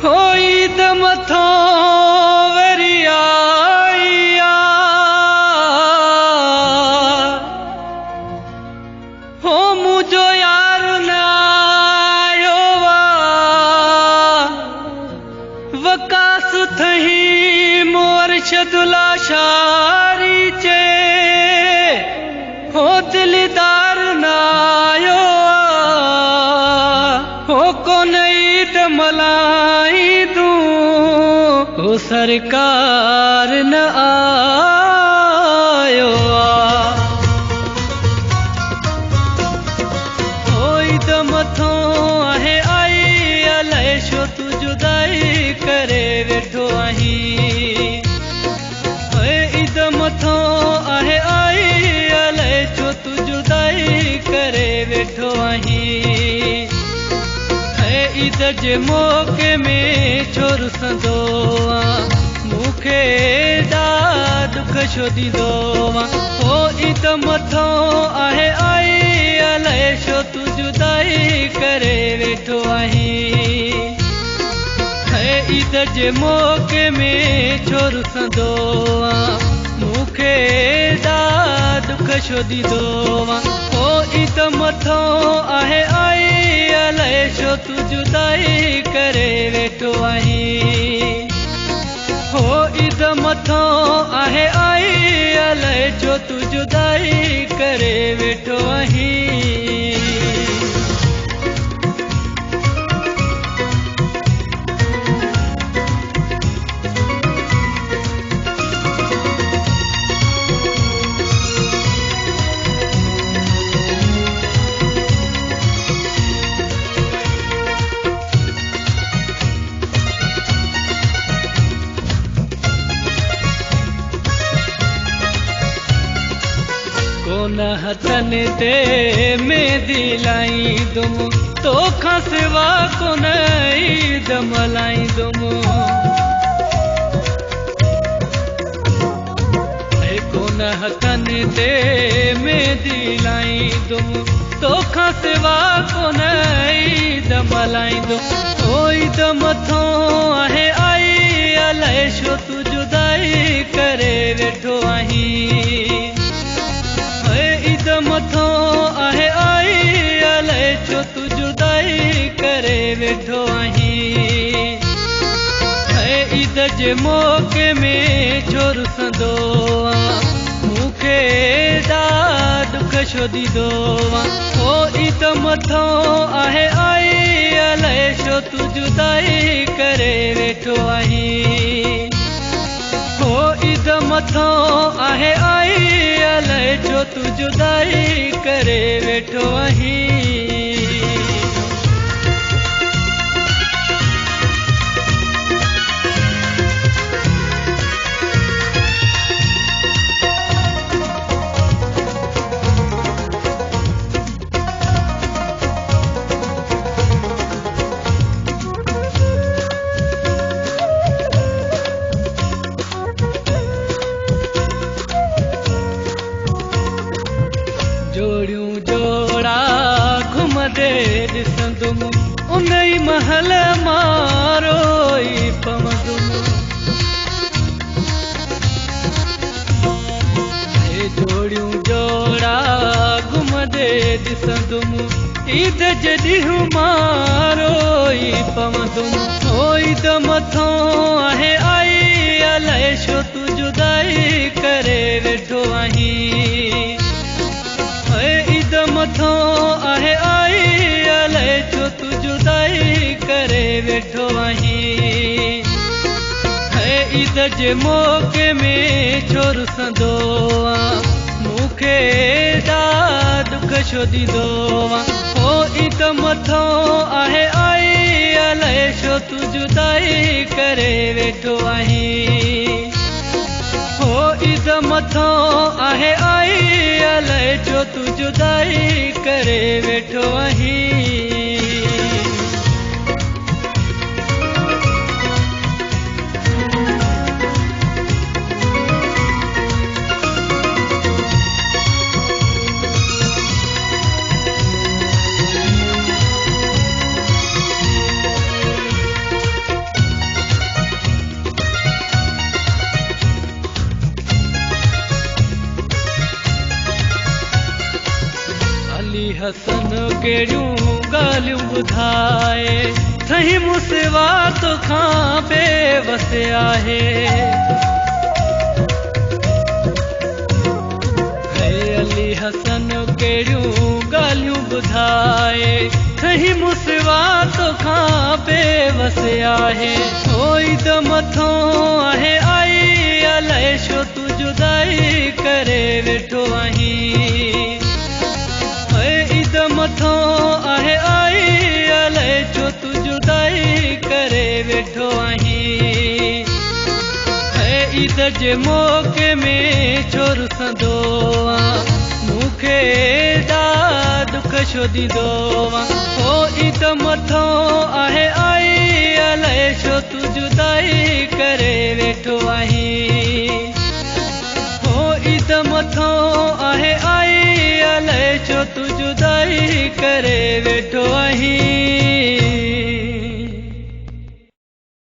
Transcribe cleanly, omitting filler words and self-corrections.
होई त मथो वरिया हो मुझो यार न आयो वकास थही मोर शदुला शारी चे हो दिलदार न आयो हो कोन ईद मलाई दूं हो सरकार न आयो हो ईद मथो आहे आई अलाए छो तू जुदाई करे वेठो आहीं ईद मथो आहे आई अलाए छो तू जुदाई करे वेठो आहीं ईद जे मौक़े में छो रुसंदो मूंखे दुख छो ॾींदो हो ईद मथो आहे आई अलाए छो तू जुदाई करे वेठो आहीं ईद जे मौक़े में छो रुसंदो मूंखे दुख छो ॾींदो हो ईद मथो आहे आई अलाए छो तू जुदाई करे वेठो आहीं हो ईद मथो आहे आई अलाए छो तू जुदाई करे वेठो आहीं कोन हथन ते मेहंदी लाई दुम तोखां सिवा कोन ईद मल्हाई दुम कोन हथन ते मेहंदी लाई दुम तोखां सिवा कोन ईद मल्हाई दुम ओ ईद मथो आहे आई अलाए छो तू जुदाई करे वेठो आहीं ईद मथो आहे आई अलाए छो तू जुदाई करे वेठो आहीं ईद जे मौक़े में छो रुसंदो मूंखे दुख छो ॾींदो हो ईद मथो आहे आई अलाए छो तू जुदाई करे वेठो आहीं हो ईद मथो आहे आई अलाए छो तू जुदाई करे वेठो आहीं जोड़ियूं जोड़ा घुमंदे ॾिसंदुम उन ई महल मारो ई पवंदुम जोड़ियूं जोड़ा घुमंदे ॾिसंदुम ईद जे ॾींहुं मारो ई पवंदुम हो ईद मथो आहे आई अलाए छो तू जुदाई करे वेठो आहीं ईद मथो आहे आई अलाए छो तू जुदाई करे वेठो आहीं ईद जे मौक़े में छो रुसंदो मूंखे दुख छो ॾींदो हो ईद मथो आहे आई अलाए छो तू जुदाई करे वेठो आहीं हो ईद मथो आहे आई अलाए छो तू जुदाई करे वेठो आहीं तोखां बेवस आहे। अली हसन कहिड़ियूं ॻाल्हियूं ॿुधाए सही मुसवा तोखां बेवस आहे। होई त मथों आहे आई अलाए छो तूं जुदाई करे वेठो आहीं। ईद मथों आहे आई अलाए छो तूं जुदाई करे वेठो आहीं। ईद जे मौक़े में छो रुसंदो मूंखे एॾा दुख छो ॾींदो ओ ईद मथों आहे आई अलाए छो तूं जुदाई करे वेठो आहीं। ओ ईद मथों आहे आई अलाए छो तूं जुदाई करे वेठो आहीं।